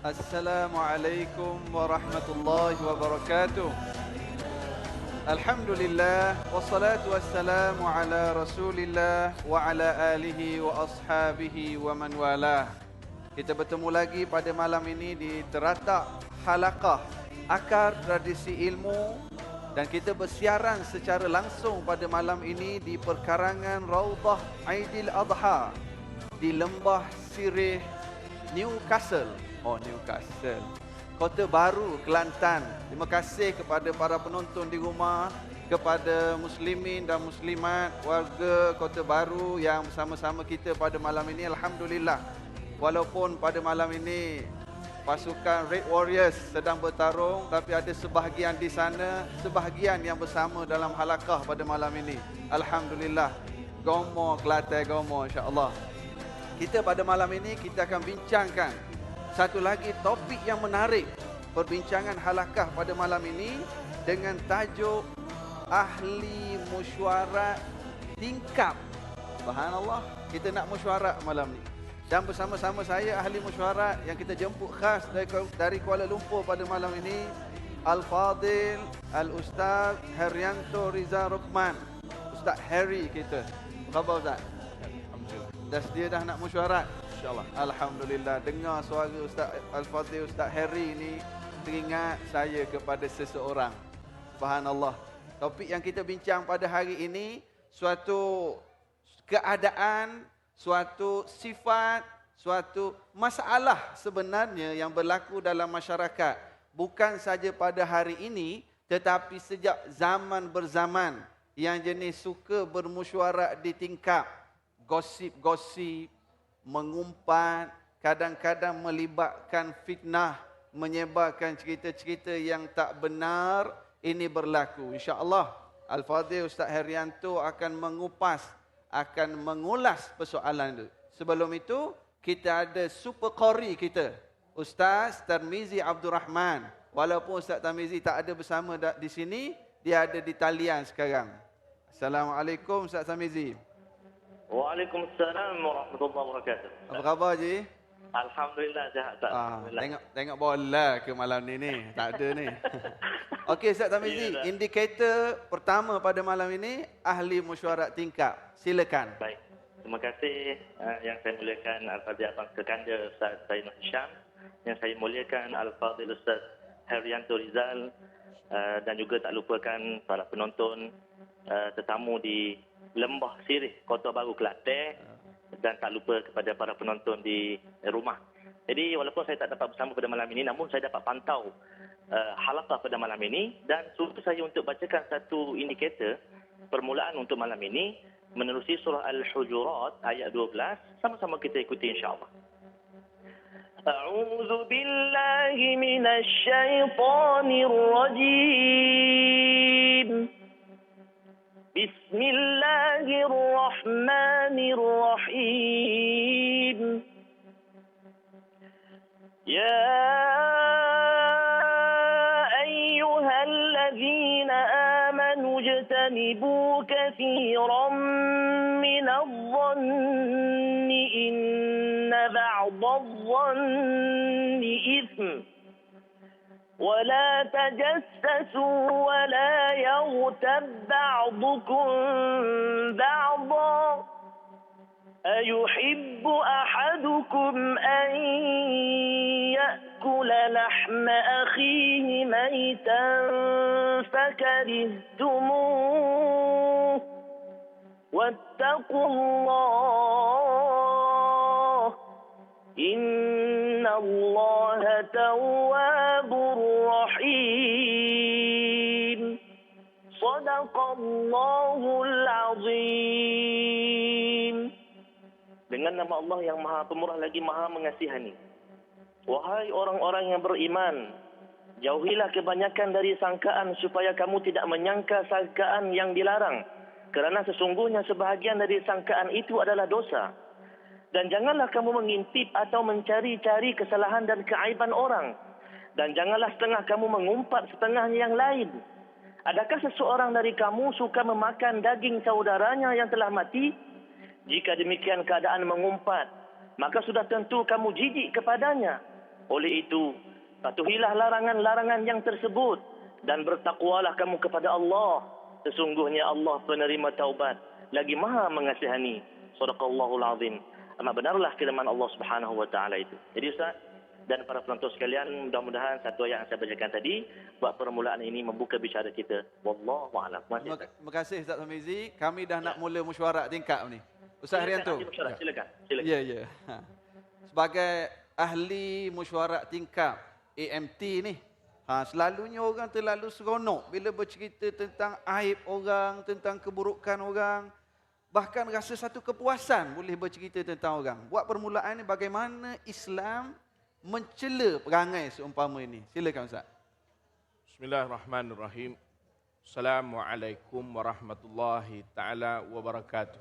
Assalamualaikum warahmatullahi wabarakatuh. Alhamdulillah wassalatu wassalamu ala Rasulillah wa ala alihi wa ashabihi wa man walah. Kita bertemu lagi pada malam ini di teratak halaqah Akar Tradisi Ilmu dan kita bersiaran secara langsung pada malam ini di perkarangan Raudhah Aidil Adha di Lembah Sirih, Newcastle. Newcastle, Kota Baru, Kelantan. Terima kasih kepada para penonton di rumah, kepada muslimin dan muslimat warga Kota Baru yang bersama-sama kita pada malam ini. Alhamdulillah. Walaupun pada malam ini pasukan Red Warriors sedang bertarung, tapi ada sebahagian di sana, sebahagian yang bersama dalam halaqah pada malam ini. Alhamdulillah. Gomo, Kelantan, Gomo, insya-Allah. Kita pada malam ini kita akan bincangkan satu lagi topik yang menarik perbincangan halaqah pada malam ini dengan tajuk ahli mesyuarat tingkap. Subhanallah, kita nak mesyuarat malam ni. Dan bersama-sama saya ahli mesyuarat yang kita jemput khas dari Kuala Lumpur pada malam ini, Al-Fadil Al-Ustaz Haryanto Rizal Rukman. Ustaz Harry kita. Apa khabar Ustaz? Alhamdulillah. Dah sedia dah nak mesyuarat? InsyaAllah. Alhamdulillah. Dengar suara Ustaz Al-Fadhil, Ustaz Harry ni, teringat saya kepada seseorang. Subhanallah. Topik yang kita bincang pada hari ini, suatu keadaan, suatu sifat, suatu masalah sebenarnya yang berlaku dalam masyarakat. Bukan saja pada hari ini, tetapi sejak zaman berzaman, yang jenis suka bermesyuarat di tingkap, gosip-gosip, mengumpat, kadang-kadang melibatkan fitnah, menyebarkan cerita-cerita yang tak benar, ini berlaku. InsyaAllah, Al-Fadhil Ustaz Haryanto akan mengupas, akan mengulas persoalan itu. Sebelum itu, kita ada super qari kita, Ustaz Tarmizi Abdul Rahman. Walaupun Ustaz Tarmizi tak ada bersama di sini, dia ada di talian sekarang. Assalamualaikum Ustaz Tarmizi. Waalaikumsalam warahmatullahi wabarakatuh. Apa khabar Ji? Alhamdulillah sihat Ustaz. Tengok bola ke malam ni tak ada ni. Okey Ustaz Tarmizi, indikator pertama pada malam ini ahli mesyuarat tingkap. Silakan. Baik. Terima kasih yang saya muliakan Al-Fadhil Abang Sekanda Ustaz Zainul Hisham, yang saya muliakan Al-Fadhil Ustaz Haryanto Rizal, dan juga tak lupakan para penonton tetamu di Lembah Sirih, Kota Baru, Kelantan, dan tak lupa kepada para penonton di rumah. Jadi walaupun saya tak dapat bersama pada malam ini, namun saya dapat pantau halaqah pada malam ini, dan suruh saya untuk bacakan satu indikator permulaan untuk malam ini menerusi surah Al-Hujurat ayat 12. Sama-sama kita ikuti insya-Allah. A'udzu billahi minasy syaithanir rajim. Bismillahirrahmanirrahim. Ya ayyuhalladzina amanu ijtanibu katsiran minadh-dhanni inna ba'dadh-dhanni itsm. ولا تجسسوا ولا يغتب بعضكم بعضا أيحب أحدكم أن يأكل لحم أخيه ميتا فكرهتموه واتقوا الله إن الله تواب رحيم صدق الله العظيم. Dengan nama Allah yang Maha Pemurah lagi Maha Mengasihani. Wahai orang-orang yang beriman, jauhilah kebanyakan dari sangkaan supaya kamu tidak menyangka sangkaan yang dilarang, kerana sesungguhnya sebahagian dari sangkaan itu adalah dosa. Dan janganlah kamu mengintip atau mencari-cari kesalahan dan keaiban orang. Dan janganlah setengah kamu mengumpat setengahnya yang lain. Adakah seseorang dari kamu suka memakan daging saudaranya yang telah mati? Jika demikian keadaan mengumpat, maka sudah tentu kamu jijik kepadanya. Oleh itu, patuhilah larangan-larangan yang tersebut dan bertakwalah kamu kepada Allah. Sesungguhnya Allah penerima taubat, lagi Maha mengasihani. Shadaqallahul azim. Amat benarlah firman Allah Subhanahu wa taala itu. Jadi Ustaz dan para penonton sekalian, mudah-mudahan satu ayat yang saya bacakan tadi buat permulaan ini membuka bicara kita. Wallahu a'lam. Terima kasih Ustaz Hamizi. Kami dah nak mula mesyuarat tingkap ni. Ustaz Haryanto. Silakan. Ya, ya. Sebagai ahli mesyuarat tingkap AMT ni, selalunya orang terlalu seronok bila bercerita tentang aib orang, tentang keburukan orang. Bahkan rasa satu kepuasan boleh bercerita tentang orang. Buat permulaan ni bagaimana Islam mencela perangai seumpama ini. Silakan Ustaz. Bismillahirrahmanirrahim. Assalamualaikum warahmatullahi taala wabarakatuh.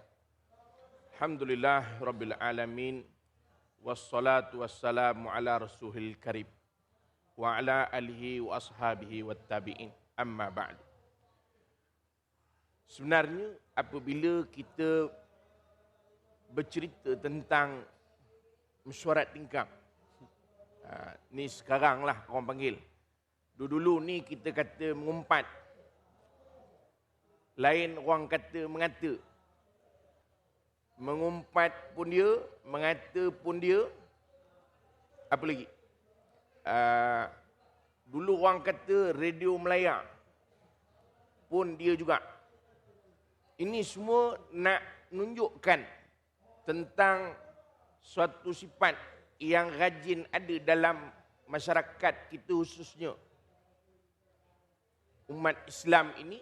Alhamdulillah rabbil alamin. Wassalatu wassalamu ala rasulil karim wa ala alihi wa ashabihi wat tabi'in. Amma ba'du. Sebenarnya apabila kita bercerita tentang mesyuarat tingkap, ni sekarang lah orang panggil. Dulu ni kita kata mengumpat. Lain orang kata mengata. Mengumpat pun dia, mengata pun dia. Apa lagi? Dulu orang kata radio Melaya pun dia juga. Ini semua nak menunjukkan tentang suatu sifat yang rajin ada dalam masyarakat kita khususnya umat Islam ini,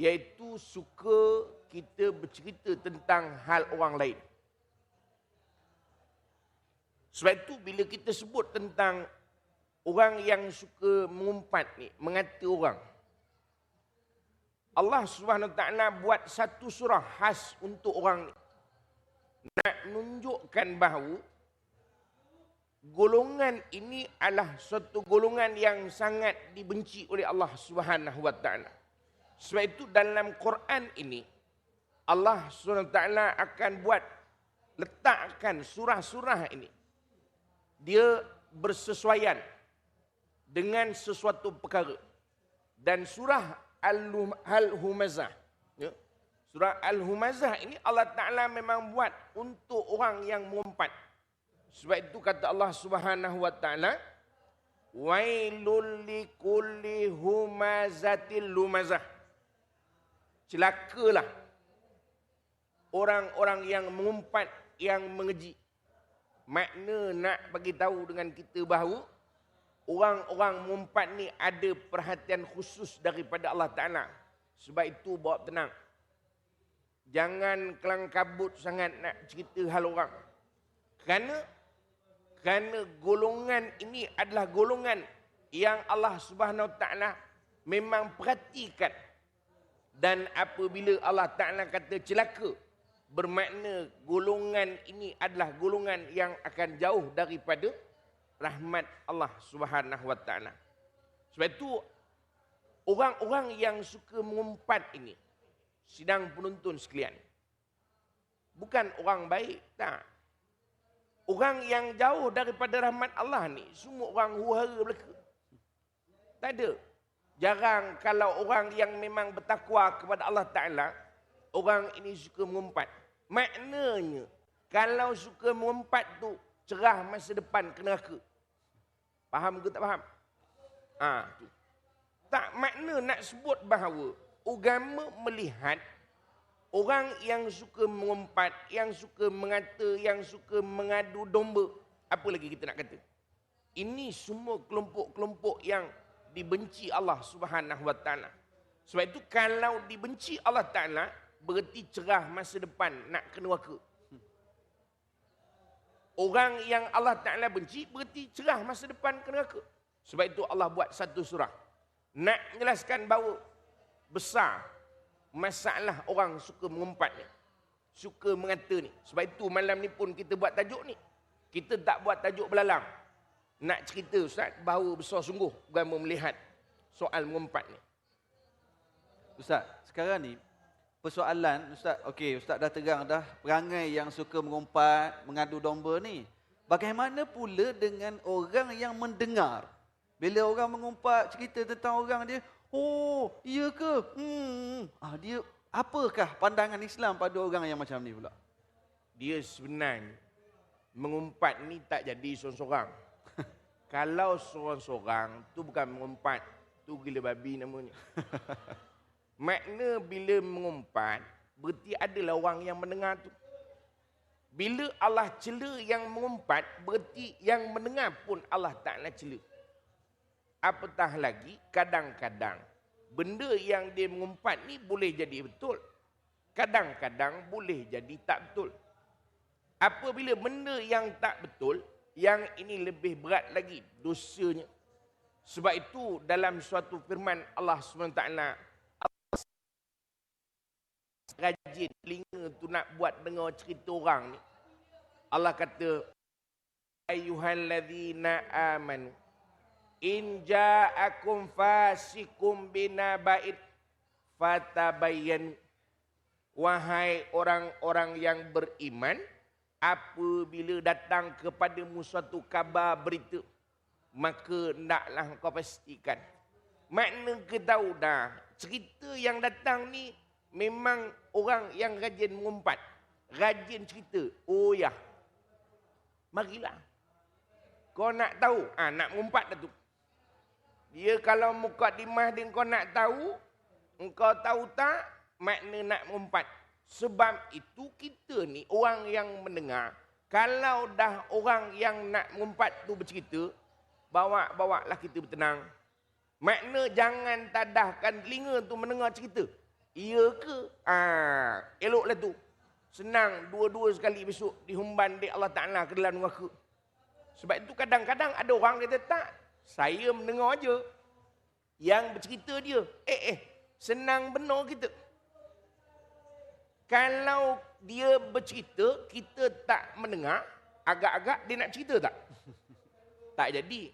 iaitu suka kita bercerita tentang hal orang lain. Sebab itu bila kita sebut tentang orang yang suka mengumpat ni, mengata orang, Allah Subhanahu Wa Taala buat satu surah khas untuk orang ni. Nak menunjukkan bahawa golongan ini adalah suatu golongan yang sangat dibenci oleh Allah Subhanahu Wa Taala. Sebab itu dalam Quran ini Allah Subhanahu Wa Taala akan buat letakkan surah-surah ini, dia bersesuaian dengan sesuatu perkara. Dan surah Al-Humazah, ya, surah Al-Humazah ini Allah Ta'ala memang buat untuk orang yang mengumpat. Sebab itu kata Allah Subhanahu Wa Ta'ala, wailul likulli humazatil lumazah. Celakalah orang-orang yang mengumpat, yang mengeji. Makna nak bagi tahu dengan kita bahawa orang-orang mengumpat ni ada perhatian khusus daripada Allah Ta'ala. Sebab itu bawa tenang. Jangan kelang kabut sangat nak cerita hal orang. Kerana golongan ini adalah golongan yang Allah Subhanahu Wa Ta'ala memang perhatikan. Dan apabila Allah Ta'ala kata celaka, bermakna golongan ini adalah golongan yang akan jauh daripada rahmat Allah Subhanahu Wa Taala. Sebab itu orang-orang yang suka mengumpat ini, sidang penonton sekalian, bukan orang baik, tak. Orang yang jauh daripada rahmat Allah ni semua orang huru-hara belaka. Tak ada. Jarang kalau orang yang memang bertakwa kepada Allah Taala, orang ini suka mengumpat. Maknanya kalau suka mengumpat tu cerah masa depan ke neraka. Faham ke tak faham? Tu. Tak, makna nak sebut bahawa agama melihat orang yang suka mengumpat, yang suka mengata, yang suka mengadu domba. Apa lagi kita nak kata? Ini semua kelompok-kelompok yang dibenci Allah Subhanahu Wa Taala. Sebab itu kalau dibenci Allah Taala, berarti cerah masa depan nak ke neraka. Orang yang Allah Ta'ala benci berarti cerah masa depan ke neraka. Sebab itu Allah buat satu surah. Nak menjelaskan bahawa besar masalah orang suka mengumpat ni, suka mengata ni. Sebab itu malam ni pun kita buat tajuk ni. Kita tak buat tajuk belalang. Nak cerita Ustaz bahawa besar sungguh agama melihat soal mengumpat ni. Ustaz, sekarang ni persoalan Ustaz, okey, Ustaz dah terang dah perangai yang suka mengumpat, mengadu domba ni. Bagaimana pula dengan orang yang mendengar? Bila orang mengumpat cerita tentang orang dia, oh, iya ke? Dia apakah pandangan Islam pada orang yang macam ni pula? Dia sebenarnya mengumpat ni tak jadi seorang-seorang. Kalau seorang-seorang tu bukan mengumpat, tu gila babi namanya. Makna bila mengumpat, berarti adalah orang yang mendengar tu. Bila Allah cela yang mengumpat, berarti yang mendengar pun Allah Ta'ala cela. Apatah lagi, kadang-kadang benda yang dia mengumpat ni boleh jadi betul. Kadang-kadang boleh jadi tak betul. Apabila benda yang tak betul, yang ini lebih berat lagi dosanya. Sebab itu dalam suatu firman Allah SWT, rajin telinga tu nak buat dengar cerita orang ni. Allah kata, ayyuhalladzina amanu in ja'akum fasikum binaba'id fatabayyan. Wahai orang-orang yang beriman, apabila datang kepadamu suatu kabar berita, maka hendaklah kau pastikan. Makna kita tahu dah, cerita yang datang ni memang orang yang rajin mengumpat, rajin cerita. Oh ya, marilah. Kau nak tahu, nak mengumpat dah tu. Dia kalau mukadimah dia kau nak tahu, engkau tahu tak, makna nak mengumpat. Sebab itu kita ni orang yang mendengar, kalau dah orang yang nak mengumpat tu bercerita, bawa-bawalah kita bertenang. Makna jangan tadahkan telinga tu mendengar cerita. Iya ke? Eloklah tu. Senang dua-dua sekali besok dihumban di Allah Ta'ala ke dalam neraka. Sebab itu kadang-kadang ada orang kata tak, saya mendengar aja. Yang bercerita dia. Senang benar kita. Kalau dia bercerita, kita tak mendengar, agak-agak dia nak cerita tak? Tak jadi.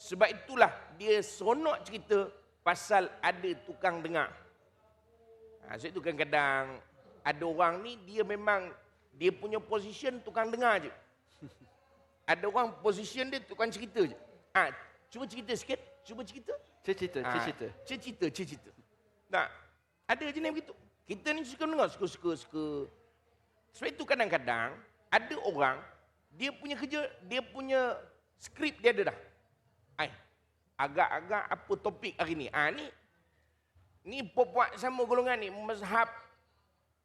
Sebab itulah dia seronok cerita pasal ada tukang dengar. Sebab itu kadang-kadang ada orang ni dia memang dia punya position tukang dengar je. Ada orang position dia tukang cerita je. Cuba cerita sikit, cuba cerita. Cerita. Tak, ada je ni begitu. Kita ni suka dengar, suka. Sebab itu kadang-kadang ada orang, dia punya kerja, dia punya skrip dia ada dah. Agak-agak apa topik hari ni? Ni buat sama golongan ni, mazhab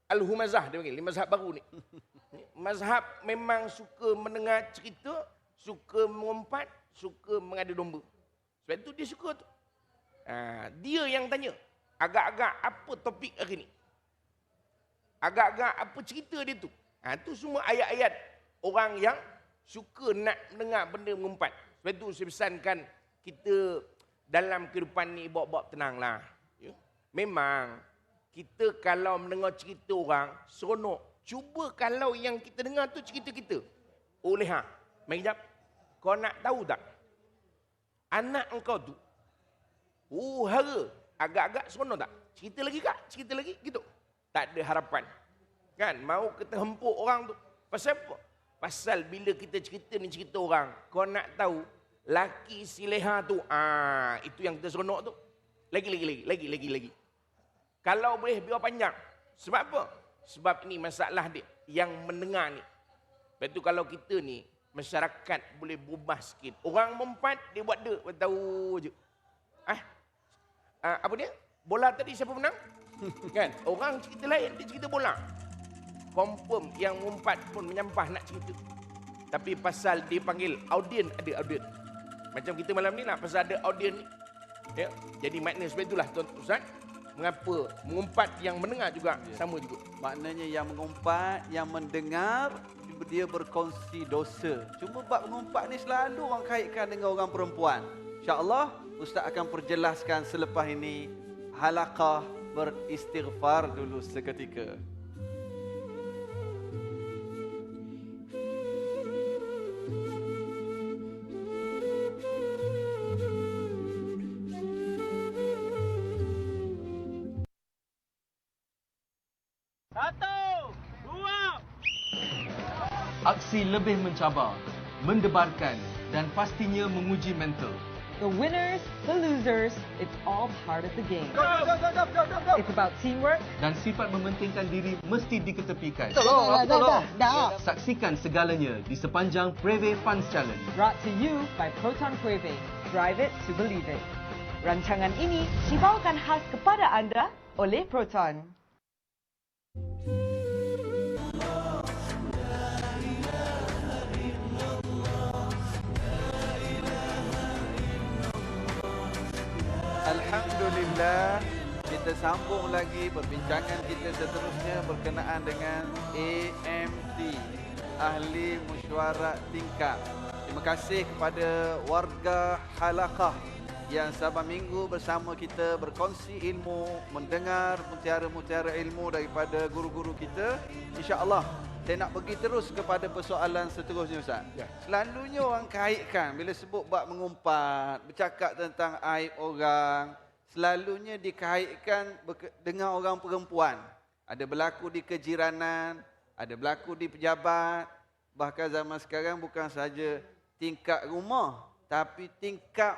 Al-Humazah dia panggil, mazhab baru ni. Mazhab memang suka mendengar cerita, suka mengumpat, suka mengadu domba. Sebab itu dia suka tu. Dia yang tanya, agak-agak apa topik hari ni? Agak-agak apa cerita dia tu? Tu semua ayat-ayat orang yang suka nak mendengar benda mengumpat. Sebab itu saya pesankan kita dalam kehidupan ni bawa-bawa tenanglah. Ya? Memang kita kalau mendengar cerita orang, seronok. Cuba kalau yang kita dengar tu cerita kita. Mari jap. Kau nak tahu tak? Anak engkau tu, hara. Agak-agak seronok tak? Cerita lagi kak? Cerita lagi? Gitu. Tak ada harapan. Kan? Mau kita hempuk orang tu. Pasal apa? Pasal bila kita cerita ni cerita orang, kau nak tahu, laki si leha tu, itu yang kita seronok tu. Lagi. Kalau boleh biar panjang. Sebab apa? Sebab ini masalah dia. Yang mendengar ni. Lepas tu kalau kita ni, masyarakat boleh berubah sikit. Orang mempat, dia buat dia. Tahu je. Apa dia? Bola tadi siapa menang? Kan? Orang cerita lain, dia cerita bola. Confirm yang mengumpat pun menyampah nak cerita. Tapi pasal dia panggil audien, ada audien. Macam kita malam ni lah, pasal ada audien ni. Ya? Jadi makna sebab itulah Tuan Ustaz, mengapa mengumpat yang mendengar juga sama juga. Maknanya yang mengumpat, yang mendengar, dia berkongsi dosa. Cuma bab mengumpat ni selalu orang kaitkan dengan orang perempuan. InsyaAllah Ustaz akan perjelaskan selepas ini. Halaqah beristighfar dulu seketika. Aksi lebih mencabar. mendebarkan dan pastinya menguji mental. The winners, the losers, it's all part of the game. It's about teamwork. Dan sifat mementingkan diri mesti diketepikan. Dah. Saksikan segalanya di sepanjang Preve Funds Challenge. Brought to you by Proton Quave. Drive it to believe it. Rancangan ini dibawakan khas kepada anda oleh Proton. Alhamdulillah, kita sambung lagi perbincangan kita seterusnya berkenaan dengan AMT, Ahli Mesyuarat Tingkap. Terima kasih kepada warga Halaqah yang saban minggu bersama kita berkongsi ilmu, mendengar mutiara-mutiara ilmu daripada guru-guru kita. InsyaAllah, saya nak pergi terus kepada persoalan seterusnya, Ustaz. Ya. Selalunya orang kaitkan bila sebut bab mengumpat, bercakap tentang aib orang, selalunya dikaitkan dengan orang perempuan. Ada berlaku di kejiranan, ada berlaku di pejabat. Bahkan zaman sekarang bukan saja tingkap rumah, tapi tingkap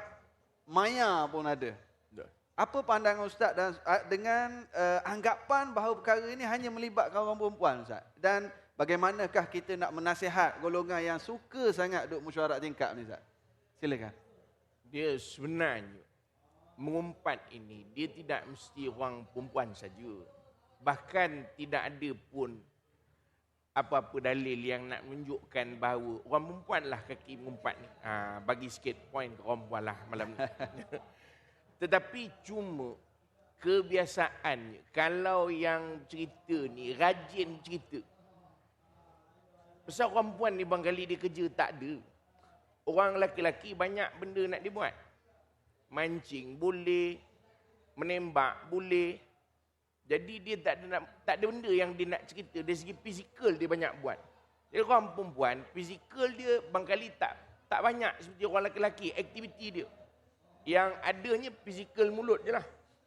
maya pun ada. Apa pandangan Ustaz dengan anggapan bahawa perkara ini hanya melibatkan orang perempuan, Ustaz? Dan bagaimanakah kita nak menasihat golongan yang suka sangat duk mesyuarat tingkap ni, Ustaz? Silakan. Dia sebenarnya mengumpat ini dia tidak mesti orang perempuan saja. Bahkan tidak ada pun apa-apa dalil yang nak menunjukkan bahawa orang perempuan lah kaki mengumpat ni. Bagi sikit poin ke orang perempuan lah malam ni. Tetapi cuma kebiasaannya kalau yang cerita ni rajin cerita. Pasal orang perempuan ni barangkali dia kerja tak ada. Orang lelaki-lelaki banyak benda nak dibuat. Mancing boleh, menembak boleh. Jadi dia tak ada benda yang dia nak cerita. Dari segi fizikal dia banyak buat. Jadi orang perempuan, fizikal dia barangkali tak banyak seperti orang lelaki-lelaki, aktiviti dia. Yang adanya fizikal mulut je lah.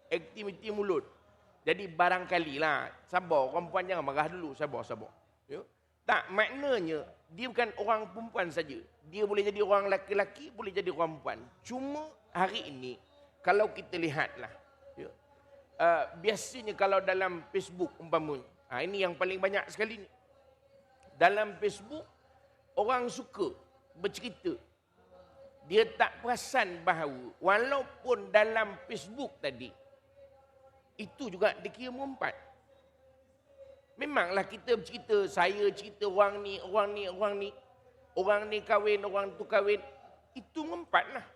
Aktiviti mulut. Jadi barangkali lah, sabar, orang perempuan jangan marah dulu, sabar. Ya? Tak, maknanya dia bukan orang perempuan saja. Dia boleh jadi orang lelaki-lelaki, boleh jadi orang perempuan. Cuma hari ini, kalau kita lihatlah, ya, biasanya kalau dalam Facebook umpamanya, ini yang paling banyak sekali ni. Dalam Facebook, orang suka bercerita. Dia tak perasan bahawa walaupun dalam Facebook tadi, itu juga dikira mengumpat. Memanglah kita bercerita, saya cerita orang ni. Orang ni kahwin, orang tu kahwin. Itu mengumpat lah.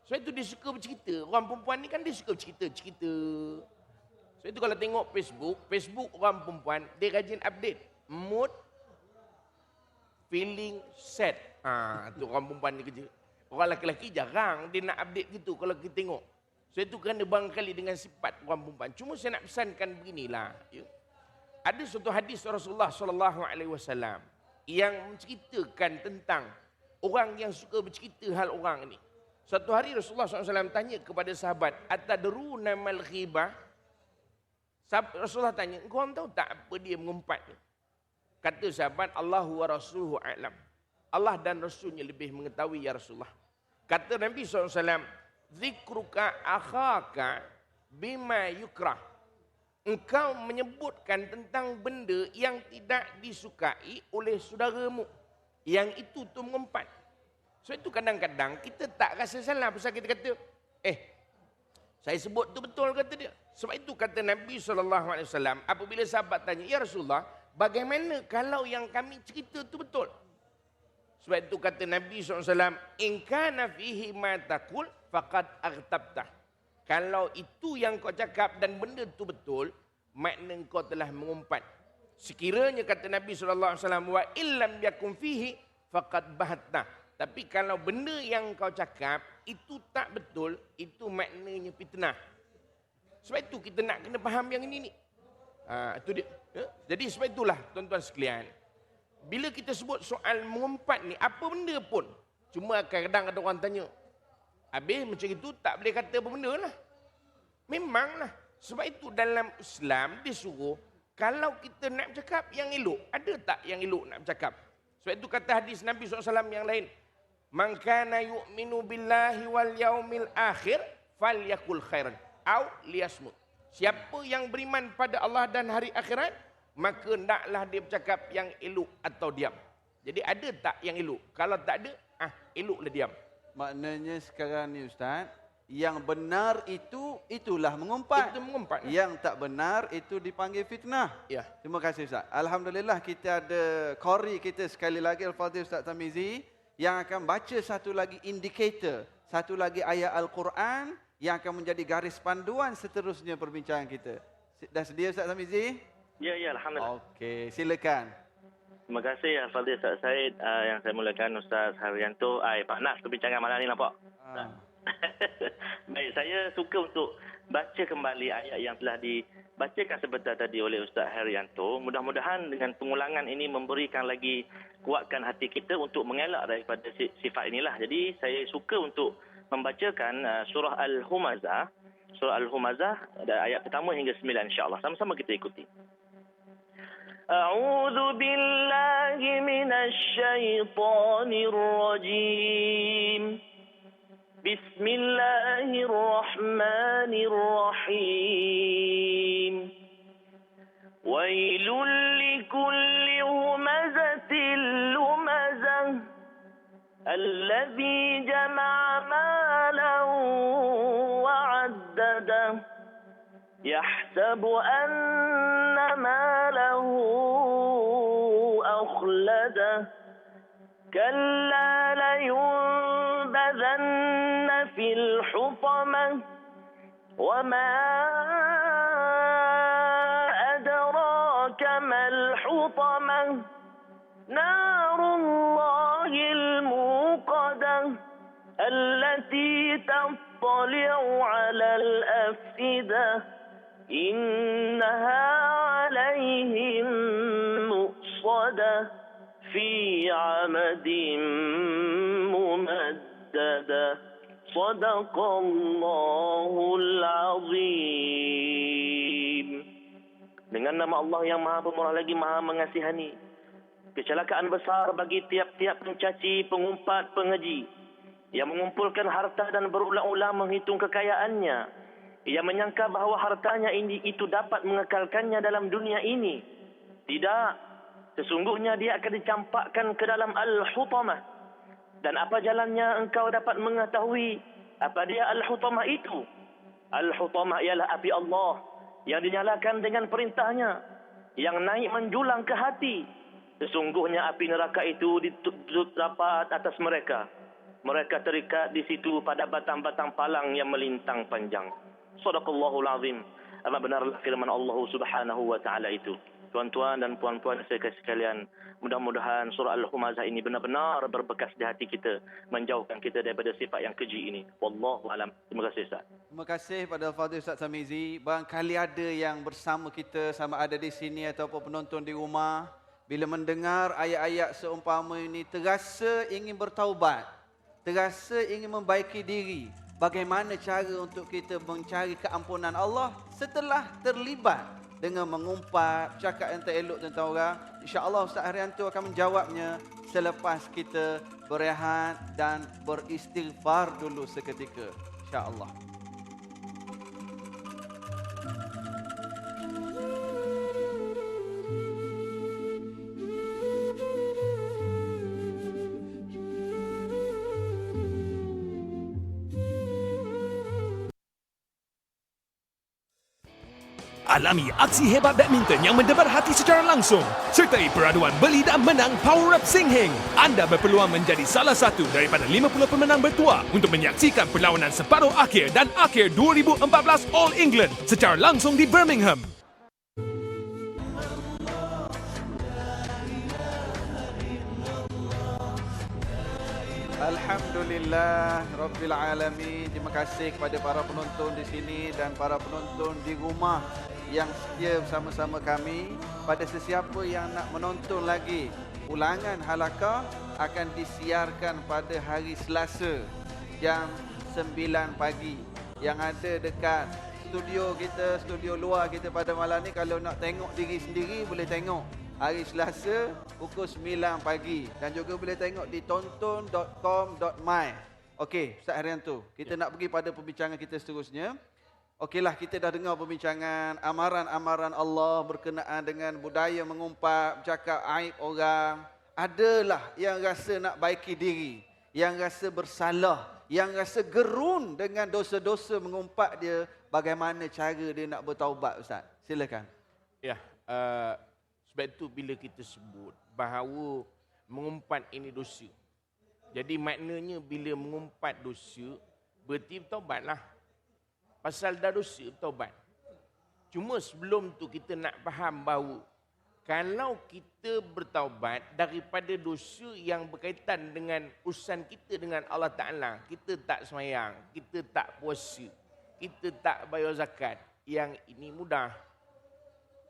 So itu dia suka bercerita. Orang perempuan ni kan dia suka bercerita. So itu kalau tengok Facebook orang perempuan, dia rajin update. Mood, feeling sad. Tu orang perempuan ni kerja. Orang lelaki jarang dia nak update gitu kalau kita tengok. So itu kerana barangkali dengan sifat orang perempuan. Cuma saya nak pesankan beginilah. Ya. Ada suatu hadis Rasulullah SAW yang menceritakan tentang orang yang suka bercerita hal orang ini. Suatu hari Rasulullah SAW tanya kepada sahabat, atadruna mal ghibah? Rasulullah tanya, kau tahu tak apa dia mengumpat ni? Kata sahabat, Allahu wa rasuluhu a'lam. Allah dan Rasulnya lebih mengetahui ya Rasulullah. Kata Nabi SAW, zikruka akhaka bima yukrah. Engkau menyebutkan tentang benda yang tidak disukai oleh saudaramu. Yang itu tu mengumpat. So itu kadang-kadang kita tak rasa salah pasal kita kata, saya sebut tu betul kata dia. Sebab itu kata Nabi SAW, apabila sahabat tanya, ya Rasulullah, bagaimana kalau yang kami cerita tu betul? Sebab itu kata Nabi SAW, in kana fihi ma taqul faqad aghtabta. Kalau itu yang kau cakap dan benda tu betul, makna kau telah mengumpat. Sekiranya kata Nabi SAW, wa illam yakun fihi faqad bahatta. Tapi kalau benda yang kau cakap itu tak betul, itu maknanya fitnah. Sebab itu kita nak kena faham yang ini ni. Itu dia. Ya? Jadi sebab itulah tuan-tuan sekalian, bila kita sebut soal mengumpat ni, apa benda pun, cuma kadang ada orang tanya, habis macam itu tak boleh kata apa benda lah. Memanglah. Sebab itu dalam Islam disuruh, kalau kita nak bercakap yang elok, ada tak yang elok nak bercakap? Sebab itu kata hadis Nabi SAW yang lain, "Man kana yu'minu billahi wal yaumil akhir falyakul khairan au liyasmut." Siapa yang beriman pada Allah dan hari akhirat, maka hendaklah dia bercakap yang elok atau diam. Jadi ada tak yang elok? Kalau tak ada, eloklah diam. Maknanya sekarang ni Ustaz, yang benar itulah mengumpat. Itu mengumpat. Yang tak benar itu dipanggil fitnah. Ya. Terima kasih Ustaz. Alhamdulillah kita ada qari kita sekali lagi Al-Fadhil Ustaz Tamizi yang akan baca satu lagi indikator, satu lagi ayat Al-Quran yang akan menjadi garis panduan seterusnya perbincangan kita. Dah sedia Ustaz Tamizi? Ya, alhamdulillah. Okey, silakan. Terima kasih Al-Fadhil Ustaz Said. Yang saya mulakan Ustaz Haryanto. Panas perbincangan malam ni nampak. Baik, saya suka untuk baca kembali ayat yang telah dibacakan sebentar tadi oleh Ustaz Haryanto. Mudah-mudahan dengan pengulangan ini memberikan lagi kuatkan hati kita untuk mengelak daripada sifat inilah. Jadi saya suka untuk membacakan surah Al-Humazah. Surah Al-Humazah ayat pertama hingga 9 insya-Allah. Sama-sama kita ikuti. A'udzu billahi minasy syaithanir rajim. Bismillahirrahmanirrahim. Wailul likulli humazatil lumazah alladzi jama'a malan wa'addadah yahsabu anna malahu akhladah kalla layunbadhanna fil hutamah wa ma adraka mal hutamah narullahil muqadah allati tattali'u 'alal afidah innaha 'alaihim muqsadah fi 'amadin mumaddadah sadaqallahul azim. Dengan nama Allah yang Maha Pemurah lagi Maha Mengasihani. Kecelakaan besar bagi tiap-tiap pencaci, pengumpat, pengeji yang mengumpulkan harta dan berulang-ulang menghitung kekayaannya. Ia menyangka bahawa hartanya itu dapat mengekalkannya dalam dunia ini. Tidak. Sesungguhnya dia akan dicampakkan ke dalam Al-Hutamah. Dan apa jalannya engkau dapat mengetahui apa dia Al-Hutamah itu? Al-Hutamah ialah api Allah yang dinyalakan dengan perintahnya, yang naik menjulang ke hati. Sesungguhnya api neraka itu ditutup rapat atas mereka. Mereka terikat di situ pada batang-batang palang yang melintang panjang. Sadaqallahul azim. Amat benarlah firman Allah Subhanahu wa taala itu. Tuan-tuan dan puan-puan saya kasih sekalian, mudah-mudahan surah Al-Humazah ini benar-benar berbekas di hati kita, menjauhkan kita daripada sifat yang keji ini. Wallahu alam. Terima kasih Ustaz. Terima kasih pada Al-Fadhil Ustaz Tamizi. Barangkali ada yang bersama kita sama ada di sini ataupun penonton di rumah, bila mendengar ayat-ayat seumpama ini terasa ingin bertaubat, terasa ingin membaiki diri. Bagaimana cara untuk kita mencari keampunan Allah setelah terlibat dengan mengumpat, cakap yang tak elok tentang orang? InsyaAllah Ustaz Haryanto akan menjawabnya selepas kita berehat dan beristighfar dulu seketika. InsyaAllah. Alami aksi hebat badminton yang mendebar hati secara langsung sertai peraduan beli dan menang Power Up Singheng. Anda berpeluang menjadi salah satu daripada 50 pemenang bertuah untuk menyaksikan perlawanan separuh akhir dan akhir 2014 All England secara langsung di Birmingham. Alhamdulillah Rabbil Alamin. Terima kasih kepada para penonton di sini dan para penonton di rumah yang setia bersama-sama kami. Pada sesiapa yang nak menonton lagi, ulangan halaqah akan disiarkan pada hari Selasa jam 9 pagi. Yang ada dekat studio kita, studio luar kita pada malam ni, kalau nak tengok diri sendiri boleh tengok. hari Selasa pukul 9 pagi. Dan juga boleh tengok di tonton.com.my. Okey, Ustaz Haryanto, kita nak pergi pada perbincangan kita seterusnya. Okeylah, kita dah dengar perbincangan amaran-amaran Allah berkenaan dengan budaya mengumpat, bercakap aib orang. Adalah yang rasa nak baiki diri, yang rasa bersalah, yang rasa gerun dengan dosa-dosa mengumpat dia. Bagaimana cara dia nak bertaubat, Ustaz? Silakan. Ya, sebab itu bila kita sebut bahawa mengumpat ini dosa. Jadi maknanya bila mengumpat dosa, berarti bertaubatlah. Pasal dah dosa, bertaubat. Cuma sebelum tu kita nak faham bahawa kalau kita bertaubat daripada dosa yang berkaitan dengan urusan kita dengan Allah Ta'ala, kita tak sembahyang, kita tak puasa, kita tak bayar zakat, yang ini mudah.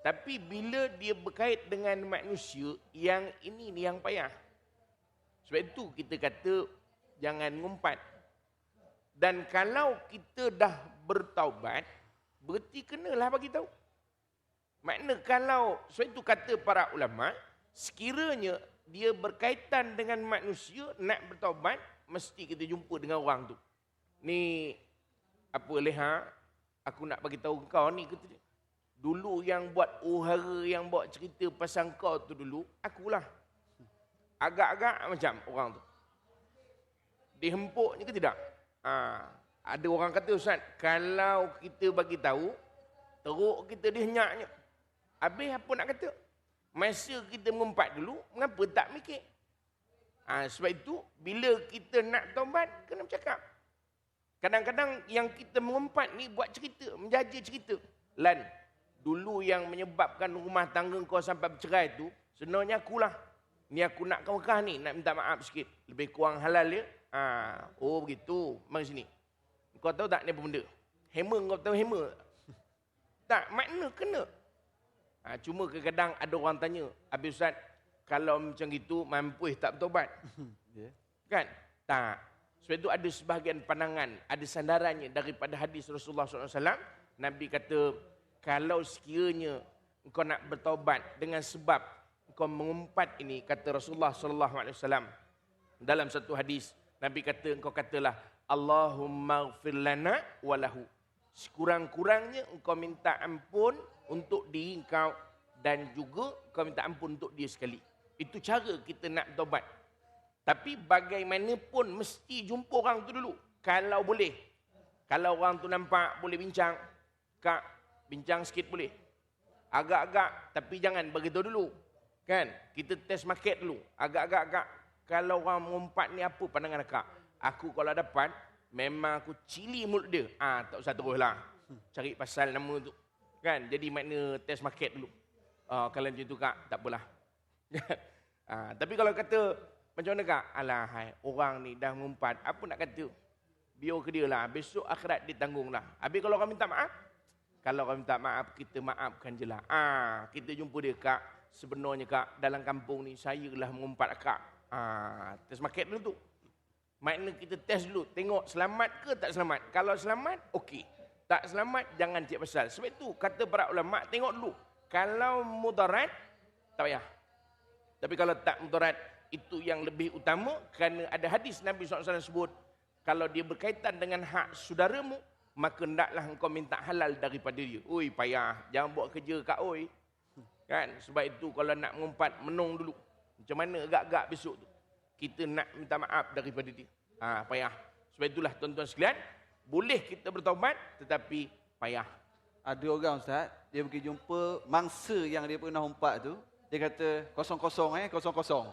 Tapi bila dia berkait dengan manusia, yang ini ni yang payah. Sebab itu kita kata jangan ngumpat. Dan kalau kita dah bertaubat, berarti kenalah bagi tahu. Makna kalau, sebab itu kata para ulama, sekiranya dia berkaitan dengan manusia nak bertaubat, mesti kita jumpa dengan orang tu. Ni apa leha, aku nak bagi tahu kau ni, kata dia. Dulu yang buat uhara, yang buat cerita pasal kau tu dulu, akulah. Agak-agak macam orang tu. Dihempuknya ke tidak? Ada orang kata, Ustaz, kalau kita bagi tahu, teruk kita dihenyaknya. Habis apa nak kata? Masa kita mengumpat dulu, mengapa tak mikir? Sebab itu, bila kita nak taubat, kena bercakap. Kadang-kadang yang kita mengumpat ni buat cerita, menjaja cerita. Lan, dulu yang menyebabkan rumah tangga kau sampai bercerai tu, sebenarnya akulah. Ni aku nak kau nikah ni, nak minta maaf sikit. Lebih kurang halal ya. Oh begitu, mari sini. Kau tahu tak ni apa benda? Hammer, kau tahu hammer? Tak, makna kena. Cuma kadang-kadang ada orang tanya, habis Ustaz, kalau macam gitu, mampu tak bertobat? Kan? Tak. Sebab itu ada sebahagian pandangan, ada sandarannya daripada hadis Rasulullah SAW. Nabi kata, kalau sekiranya engkau nak bertaubat dengan sebab engkau mengumpat ini, kata Rasulullah SAW dalam satu hadis, Nabi kata, engkau katalah, Allahumma ghfir lana walahu. Sekurang-kurangnya engkau minta ampun untuk diri engkau dan juga engkau minta ampun untuk dia sekali. Itu cara kita nak bertaubat. Tapi bagaimanapun mesti jumpa orang tu dulu. Kalau boleh. Kalau orang tu nampak boleh bincang, Kak, bincang sikit boleh. Agak-agak, tapi jangan beritahu dulu. Kan? Kita test market dulu. Agak-agak, kalau orang mengumpat ni apa pandangan Kak? Aku kalau dapat, memang aku cili mulut dia. Tak usah teruslah. Cari pasal nama tu. Kan? Jadi makna test market dulu. Kalau macam tu Kak, tak apalah. Tapi kalau kata, macam mana Kak? Alah, orang ni dah mengumpat. Apa nak kata? Biar ke dia lah. Besok akhirat dia tanggung lah. Habis kalau orang minta maaf? Kalau orang minta maaf, kita maafkan je lah. Kita jumpa dia, Kak. Sebenarnya Kak, dalam kampung ni, saya lah mengumpat Kak. Test market dulu tu. Makna kita test dulu. Tengok selamat ke tak selamat. Kalau selamat, okey. Tak selamat, jangan cik pasal. Sebab itu, kata para ulama, tengok dulu. Kalau mudarat, tak payah. Tapi kalau tak mudarat, itu yang lebih utama. Kerana ada hadis Nabi SAW sebut, kalau dia berkaitan dengan hak saudaramu, maka hendaklah engkau minta halal daripada dia. Oi, payah. Jangan buat kerja kat oi. Kan? Sebab itu kalau nak mengumpat, menung dulu. Macam mana agak-agak besok tu. Kita nak minta maaf daripada dia. Payah. Sebab itulah tuan-tuan sekalian, boleh kita bertaubat, tetapi payah. Ada orang Ustaz, dia pergi jumpa mangsa yang dia pernah umpat tu. Dia kata, kosong-kosong kosong-kosong.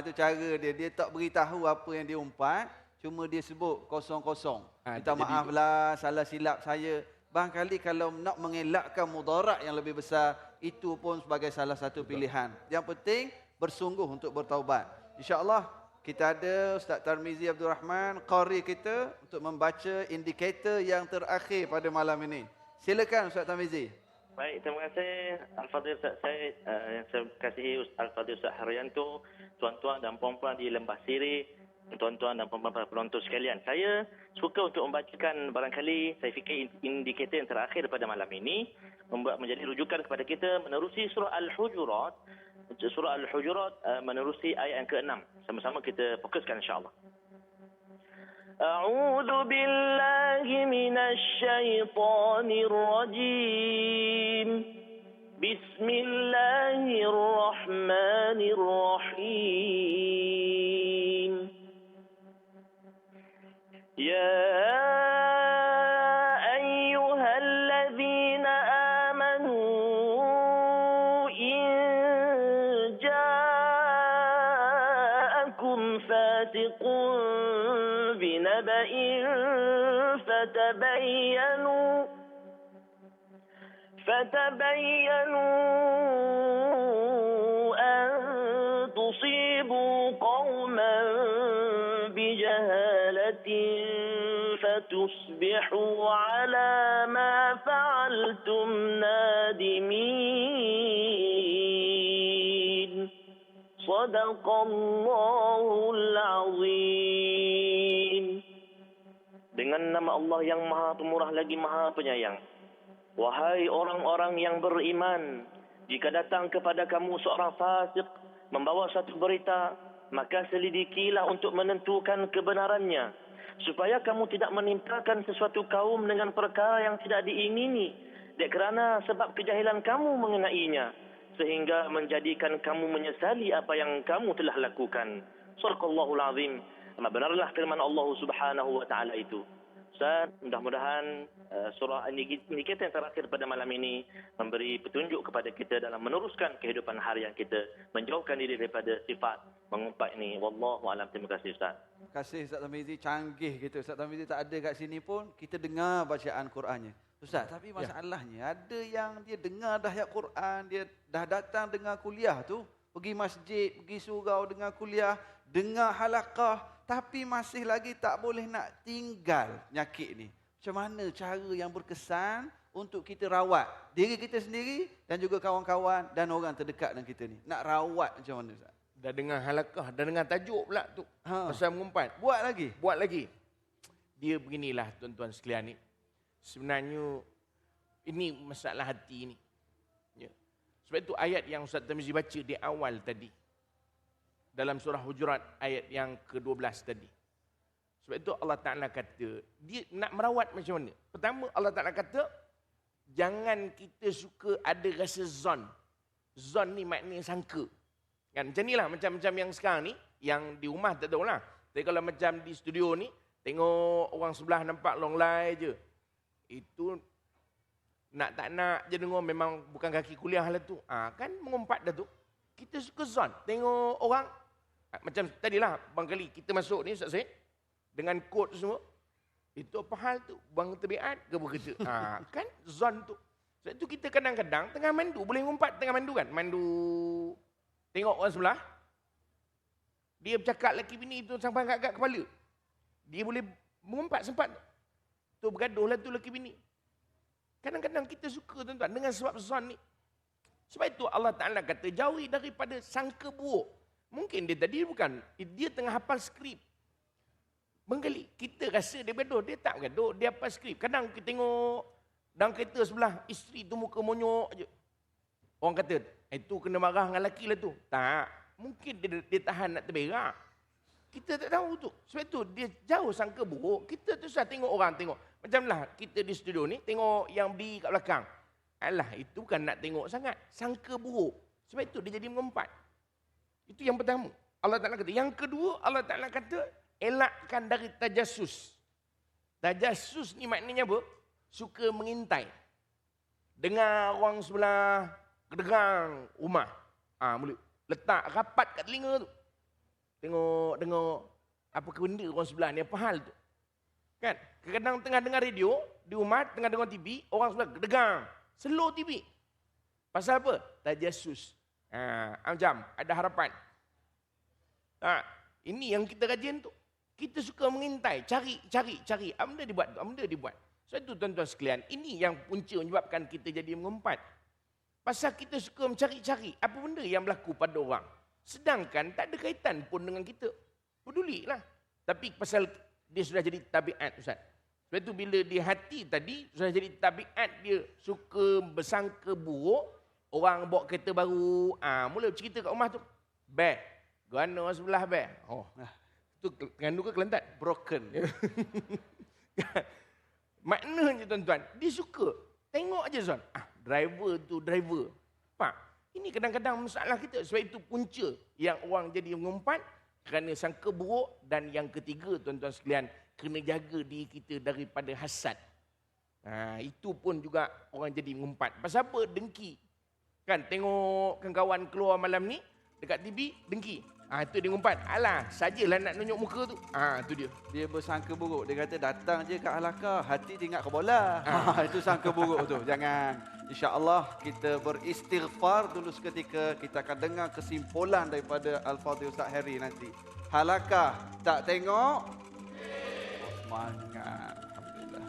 Itu cara dia. Dia tak beritahu apa yang dia umpat. Cuma dia sebut kosong-kosong. Minta maaf lah, salah silap saya. Barangkali kalau nak mengelakkan mudarat yang lebih besar, itu pun sebagai salah satu pilihan. Yang penting, bersungguh untuk bertaubat. InsyaAllah, kita ada Ustaz Tarmizi Abdul Rahman, qari kita, untuk membaca indikator yang terakhir pada malam ini. Silakan Ustaz Tarmizi. Baik, terima kasih Al-Fadhil Ustaz Syed, yang saya kasihi Al-Fadhil Ustaz Haryanto, tuan-tuan dan puan-puan di Lembah Siri, tuan-tuan dan puan-puan penonton sekalian. Saya suka untuk membacakan barangkali, saya fikir indikator yang terakhir pada malam ini, membuat menjadi rujukan kepada kita menerusi surah Al-Hujurat, surah Al-Hujurat menerusi ayat yang ke-6. Sama-sama kita fokuskan insya-Allah. A'udzu billahi minasy syaithanir rajim. Bismillahirrahmanirrahim. Ya فتبينوا أن تصيبوا قوما بجهالة فتصبحوا على ما فعلتم نادمين صدق الله العظيم. Dengan nama Allah yang Maha Pemurah lagi Maha Penyayang. Wahai orang-orang yang beriman, jika datang kepada kamu seorang fasik membawa satu berita, maka selidikilah untuk menentukan kebenarannya, supaya kamu tidak menimpakan sesuatu kaum dengan perkara yang tidak diingini, kerana sebab kejahilan kamu mengenainya, sehingga menjadikan kamu menyesali apa yang kamu telah lakukan. Shadaqallahul azim. Benarlah firman Allah Subhanahu wa taala itu. Ustaz, mudah-mudahan surah ini kita yang terakhir pada malam ini memberi petunjuk kepada kita dalam meneruskan kehidupan harian kita, menjauhkan diri daripada sifat mengumpat ini. Wallahu a'lam. Terima kasih Ustaz. Terima kasih Ustaz Tamizi, canggih gitu. Ustaz Tamizi tak ada kat sini pun kita dengar bacaan Qurannya. Ustaz, tapi masalahnya ada yang dia dengar dah ayat Quran, dia dah datang dengar kuliah tu, pergi masjid, pergi surau dengar kuliah, dengar halaqah, tapi masih lagi tak boleh nak tinggal penyakit ni. Macam mana cara yang berkesan untuk kita rawat diri kita sendiri dan juga kawan-kawan dan orang terdekat dengan kita ni? Nak rawat macam mana Ustaz? Dah dengar halaqah, dah dengar tajuk pula tu. Pasal mengumpat. Buat lagi? Buat lagi. Dia beginilah tuan-tuan sekalian ni. Sebenarnya ini masalah hati ni. Ya. Sebab itu ayat yang Ustaz Tamizi baca di awal tadi. Dalam surah Hujurat ayat yang ke-12 tadi. Sebab itu Allah Ta'ala kata, dia nak merawat macam mana? Pertama Allah Ta'ala kata, jangan kita suka ada rasa zon. Zon ni maknanya sangka. Kan? Macam inilah, macam yang sekarang ni, yang di rumah tak tahulah. Tapi kalau macam di studio ni, tengok orang sebelah nampak long lay je. Itu nak tak nak je dengar, memang bukan kaki kuliah lah tu. Kan mengumpat dah tu. Kita suka zon. Tengok orang, macam tadilah, barangkali kita masuk ni, Ustaz Syed, dengan kod semua, itu apa hal tu? Buang tabiat ke berkata? Kan zon tu. Sebab tu kita kadang-kadang tengah mandu, boleh ngumpat tengah mandu kan? Mandu, tengok orang sebelah, dia bercakap lelaki bini tu sampai agak kepala. Dia boleh mengumpat sempat tu. Tu bergaduh lah tu lelaki bini. Kadang-kadang kita suka tuan-tuan dengan sebab zon ni. Sebab itu Allah Ta'ala kata, jauhi daripada sangka buruk. Mungkin dia tadi bukan, dia tengah hafal skrip. Barangkali kita rasa dia bergaduh, dia tak bergaduh, dia hafal skrip. Kadang kita tengok dalam kereta sebelah, isteri tu muka monyok je. Orang kata, itu kena marah dengan lelaki lah tu. Tak, mungkin dia tahan nak terberak. Kita tak tahu tu. Sebab itu dia jauh sangka buruk. Kita tu susah tengok orang, tengok. Macamlah kita di studio ni, tengok yang berdiri kat belakang. Alah, itu bukan nak tengok sangat. Sangka buruk. Sebab itu dia jadi mengumpat. Itu yang pertama. Allah Ta'ala kata. Yang kedua, Allah Ta'ala kata, elakkan dari tajassus. Tajassus ni maknanya apa? Suka mengintai. Dengar orang sebelah gedegang rumah. Boleh letak rapat kat telinga tu. Tengok apa ke benda orang sebelah ni, apa hal tu. Kan? Kadang-kadang tengah dengar radio, di rumah, tengah dengar TV, orang sebelah gedegang. Slow TV. Pasal apa? Tajassus. Macam ada harapan. Ini yang kita kajian tu. Kita suka mengintai, cari. Apa benda dibuat tu? Apa benda dibuat? Sebab itu tuan-tuan sekalian, ini yang punca menyebabkan kita jadi mengumpat. Pasal kita suka mencari-cari apa benda yang berlaku pada orang. Sedangkan tak ada kaitan pun dengan kita. Pedulilah. Tapi pasal dia sudah jadi tabiat, Ustaz. Sebab itu bila di hati tadi, sudah jadi tabiat dia suka bersangka buruk, orang bawa kereta baru, mula cerita kat rumah tu. Beh, gana sebelah beh. Oh, tu Terengganu ke Kelantan? Broken. Maknanya tuan-tuan, dia suka. Tengok je Zon. Driver tu driver. Pak, ini kadang-kadang masalah kita. Sebab itu punca yang orang jadi mengumpat kerana sangka buruk. Dan yang ketiga tuan-tuan sekalian, kena jaga diri kita daripada hasad. Itu pun juga orang jadi mengumpat. Pasal apa? Dengki. Kan tengok kawan keluar malam ni dekat TV, dengki. Itu dia ngumpat. Alah, sajalah nak nunjuk muka tu. Tu dia. Dia bersangka buruk. Dia kata datang je kat Halakah, hati dia ingat ke bola. Itu sangka buruk tu. Jangan. InsyaAllah kita beristighfar dulu seketika. Kita akan dengar kesimpulan daripada Al-Fadhil Ustaz Harry nanti. Halakah tak tengok? Semangat. Alhamdulillah.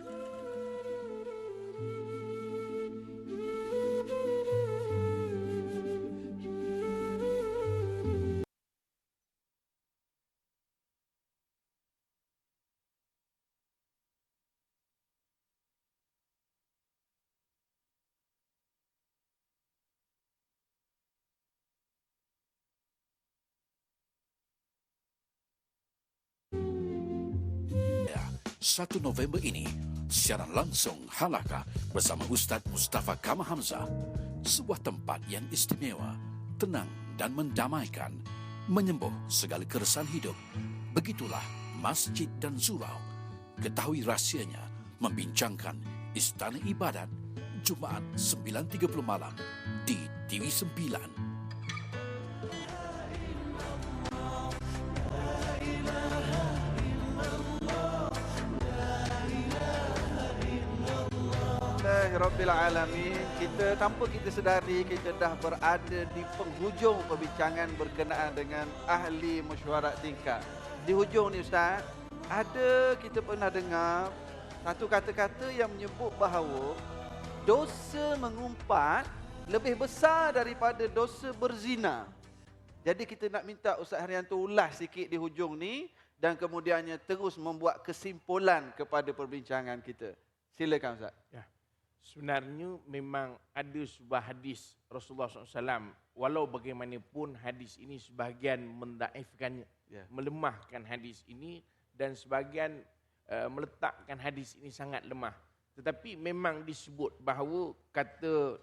Ya, 1 November ini, siaran langsung Halakah bersama Ustaz Mustafa Kamal Hamzah. Sebuah tempat yang istimewa, tenang dan mendamaikan, menyembuh segala keresahan hidup. Begitulah masjid dan surau. Ketahui rahsianya, membincangkan Istana Ibadat, Jumaat 9.30 malam di TV9. Rabbil Alamin. Kita tanpa kita sedari, kita dah berada di penghujung perbincangan berkenaan dengan ahli mesyuarat tingkat. Di hujung ni Ustaz, ada kita pernah dengar satu kata-kata yang menyebut bahawa dosa mengumpat lebih besar daripada dosa berzina. Jadi kita nak minta Ustaz Haryanto ulas sikit di hujung ni dan kemudiannya terus membuat kesimpulan kepada perbincangan kita. Silakan Ustaz. Ya. Sebenarnya memang ada sebuah hadis Rasulullah SAW. Walau bagaimanapun hadis ini sebahagian mendaifkannya. Melemahkan hadis ini dan sebahagian meletakkan hadis ini sangat lemah. Tetapi memang disebut bahawa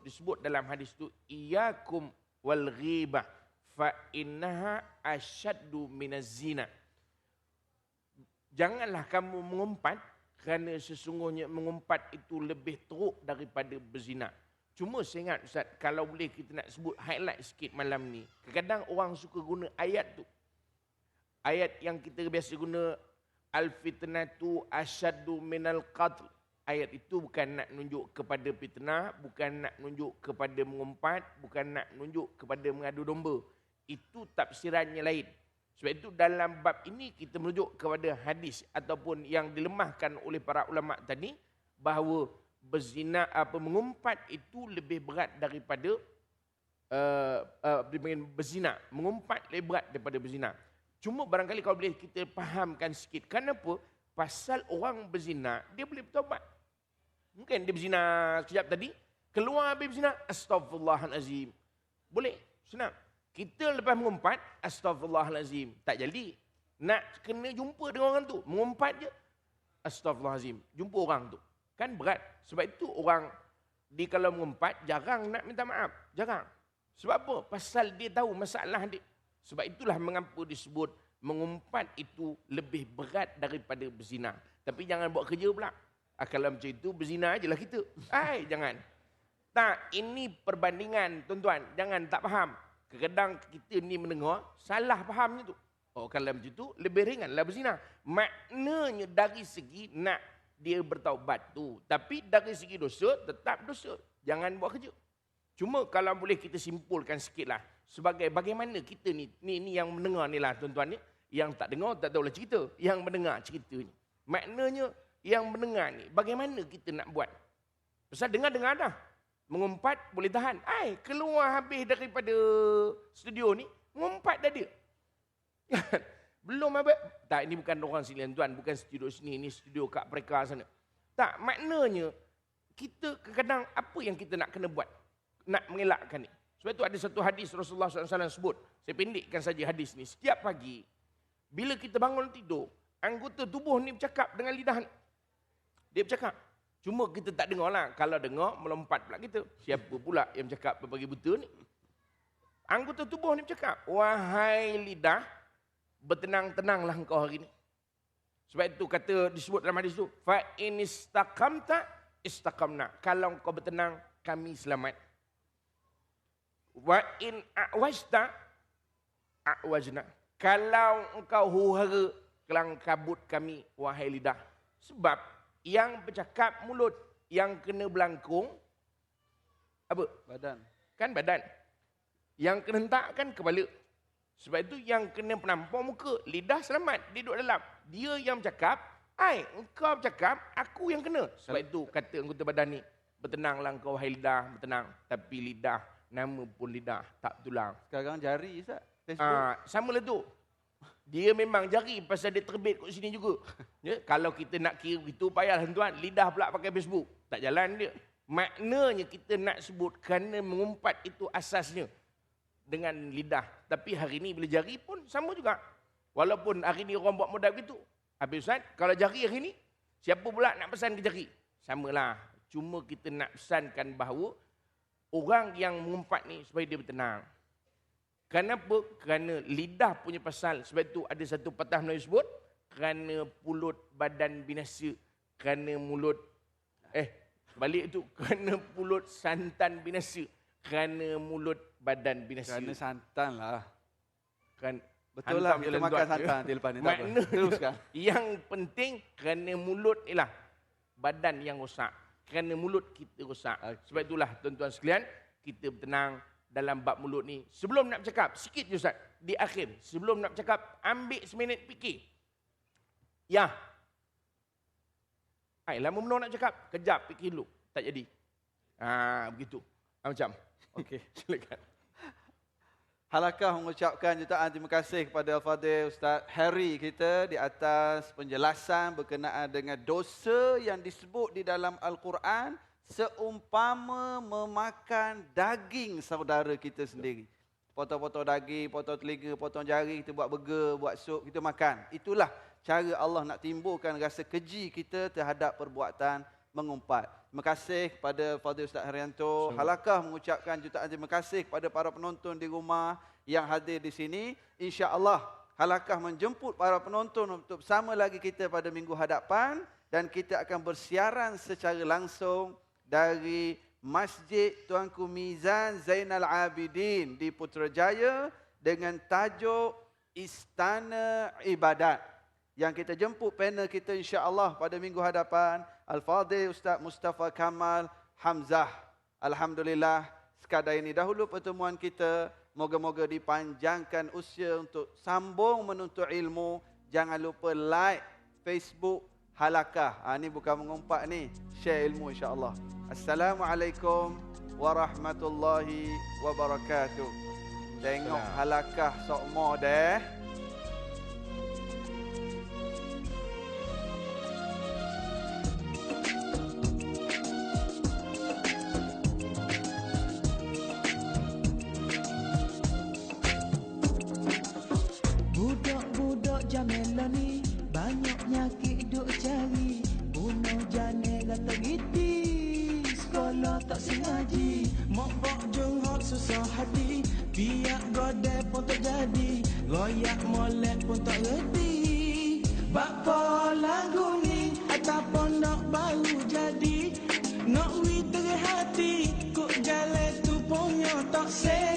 disebut dalam hadis itu iyyakum wal ghibah fa innaha asyaddu minaz zina. Janganlah kamu mengumpat kerana sesungguhnya mengumpat itu lebih teruk daripada berzina. Cuma saya ingat Ustaz, kalau boleh kita nak sebut highlight sikit malam ni. Kadang-kadang orang suka guna ayat tu. Ayat yang kita biasa guna, al-fitnatu asyaddu minal qatl. Ayat itu bukan nak nunjuk kepada fitnah, bukan nak nunjuk kepada mengumpat, bukan nak nunjuk kepada mengadu domba. Itu tafsirannya lain. Sebab itu dalam bab ini kita merujuk kepada hadis ataupun yang dilemahkan oleh para ulama tadi bahawa berzina mengumpat itu lebih berat daripada berzina. Mengumpat lebih berat daripada berzina. Cuma barangkali kalau boleh kita fahamkan sikit. Kenapa? Pasal orang berzina dia boleh bertaubat. Mungkin dia berzina sekejap tadi, keluar habis berzina, astaghfirullahalazim. Boleh, senang. Kita lepas mengumpat, astaghfirullahalazim. Tak jadi. Nak kena jumpa dengan orang tu. Mengumpat je, astaghfirullahalazim. Jumpa orang tu. Kan berat. Sebab itu orang kalau mengumpat, jarang nak minta maaf. Jarang. Sebab apa? Pasal dia tahu masalah dia. Sebab itulah mengapa disebut mengumpat itu lebih berat daripada berzina. Tapi jangan buat kerja pula. Kalau macam itu, berzina ajalah kita. Jangan. Tak, ini perbandingan, tuan-tuan. Jangan tak faham. Kadang-kadang kita ni mendengar, salah fahamnya tu. Kalau macam tu, lebih ringanlah berzina. Maknanya dari segi nak dia bertaubat tu. Tapi dari segi dosa, tetap dosa. Jangan buat kerja. Cuma kalau boleh kita simpulkan sikitlah. Sebagai bagaimana kita ni yang mendengar ni lah tuan-tuan ni. Yang tak dengar, tak tahulah cerita. Yang mendengar cerita ni. Maknanya, yang mendengar ni, bagaimana kita nak buat? Pasal dengar-dengar dah. Mengumpat boleh tahan. Keluar habis daripada studio ni, mengumpat dah dia. Belum habis. Tak, ini bukan orang sini tuan, bukan studio sini, ini studio kat mereka sana. Tak, maknanya kita kadang-kadang apa yang kita nak kena buat? nak mengelakkan ni. Sebab itu ada satu hadis Rasulullah SAW sebut. Saya pendekkan saja hadis ni. Setiap pagi, bila kita bangun tidur, anggota tubuh ni bercakap dengan lidah ni. Dia bercakap. Cuma kita tak dengar lah. Kalau dengar, melompat pula kita. Siapa pula yang bercakap pagi buta ni? Anggota tubuh ni bercakap, wahai lidah, bertenang-tenanglah engkau hari ni. Sebab itu kata disebut dalam hadis tu, fa in istaqamta istaqamna. Kalau engkau bertenang, kami selamat. Wa in a'wajta a'wajna. Kalau engkau huru-hara, kelang kabut kami, wahai lidah. Sebab yang bercakap mulut, yang kena belangkung, apa? Badan. Kan badan. Yang kena hentak kan kepala. Sebab itu yang kena penampar muka, lidah selamat, dia duduk dalam. Dia yang bercakap, engkau bercakap, aku yang kena. Sebab itu kata anggota badan ni, bertenanglah engkau wahai lidah, bertenang. Tapi lidah, nama pun lidah, tak tulang. Sekarang jari, Ustaz. Facebook. Sama lah tu. Dia memang jari pasal dia terbit kat sini juga. Ya? Kalau kita nak kira begitu, payahlah tuan. Lidah pula pakai Facebook. Tak jalan dia. Maknanya kita nak sebut kerana mengumpat itu asasnya dengan lidah. Tapi hari ni bila jari pun sama juga. Walaupun hari ni orang buat modal begitu. Habis Ustaz, kalau jari hari ni, siapa pula nak pesan ke jari? Samalah. Cuma kita nak pesankan bahawa orang yang mengumpat ni supaya dia bertenang. Kenapa? Kerana lidah punya pasal. Sebab itu ada satu patah Melayu sebut, kerana pulut badan binasa. Kerana mulut, balik itu, kerana pulut santan binasa. Kerana mulut badan binasa. Kerana santan lah. Kan, betul lah, kita makan santan nanti lepas ni. Makna teruskan. Yang penting kerana mulut ialah badan yang rosak. Kerana mulut kita rosak. Sebab itulah tuan-tuan sekalian, kita bertenang dalam bab mulut ni. Sebelum nak bercakap, sikit je Ustaz, di akhir. Sebelum nak bercakap, ambil seminit fikir. Ya. Lama benar nak cakap, kejap fikir dulu. Tak jadi. Begitu. Macam. Okey, silakan. Halakah mengucapkan jutaan terima kasih kepada Al-Fadhil Ustaz Harry kita di atas penjelasan berkenaan dengan dosa yang disebut di dalam Al-Quran seumpama memakan daging saudara kita sendiri. Potong-potong daging, potong telinga, potong jari, kita buat burger, buat sup, kita makan. Itulah cara Allah nak timbulkan rasa keji kita terhadap perbuatan mengumpat. Terima kasih kepada Fadhil Ustaz Haryanto. Halakah mengucapkan jutaan terima kasih kepada para penonton di rumah yang hadir di sini. InsyaAllah halakah menjemput para penonton untuk bersama lagi kita pada minggu hadapan. Dan kita akan bersiaran secara langsung dari Masjid Tuanku Mizan Zainal Abidin di Putrajaya dengan tajuk Istana Ibadat. Yang kita jemput panel kita insya-Allah pada minggu hadapan Al-Fadhil Ustaz Mustafa Kamal Hamzah. Alhamdulillah, sekadar ini dahulu pertemuan kita. Moga-moga dipanjangkan usia untuk sambung menuntut ilmu. Jangan lupa like Facebook Halakah. Ini bukan mengumpat ni, share ilmu insya-Allah. Assalamualaikum warahmatullahi wabarakatuh. Tengok Halakah sokmo deh. Budak-budak Jamela ni banyak nyakit duk cari. Bunuh janela tak giti, sekolah tak sengaji. Mak bak jengok susah hati, biak godeh pun tak jadi, goyak molek pun tak reti. Bapa lagu ni ataupun nak baru jadi, nak wi terhati, kok jalan tu punya tak say.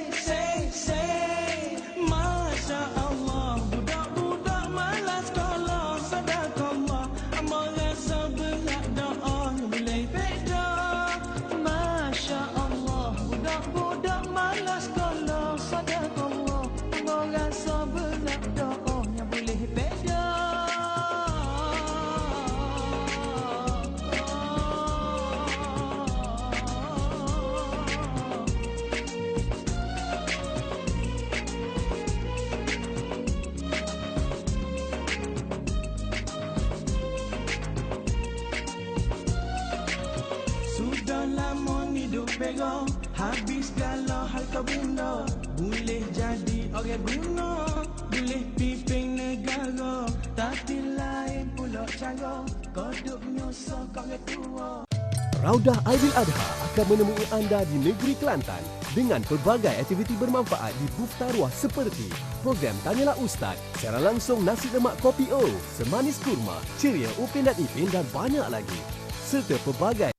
Masya Allah, budak-budak malas sekolah, sedekah amal rasa berat doa boleh beda. Masya Allah, budak-budak malas sekolah, sedekah amal rasa berat doanya boleh beda. Habis segala hal kau bina, boleh jadi orang guna, boleh pimpin negara, tapi lain pula cara, kau duk nyusah kau orang tua. Raudah Aidil Adha akan menemui anda di negeri Kelantan dengan pelbagai aktiviti bermanfaat di booth taruah seperti program Tanyalah Ustaz, secara langsung nasi lemak kopi O, semanis kurma, ceria Upin dan Ipin dan banyak lagi. Serta pelbagai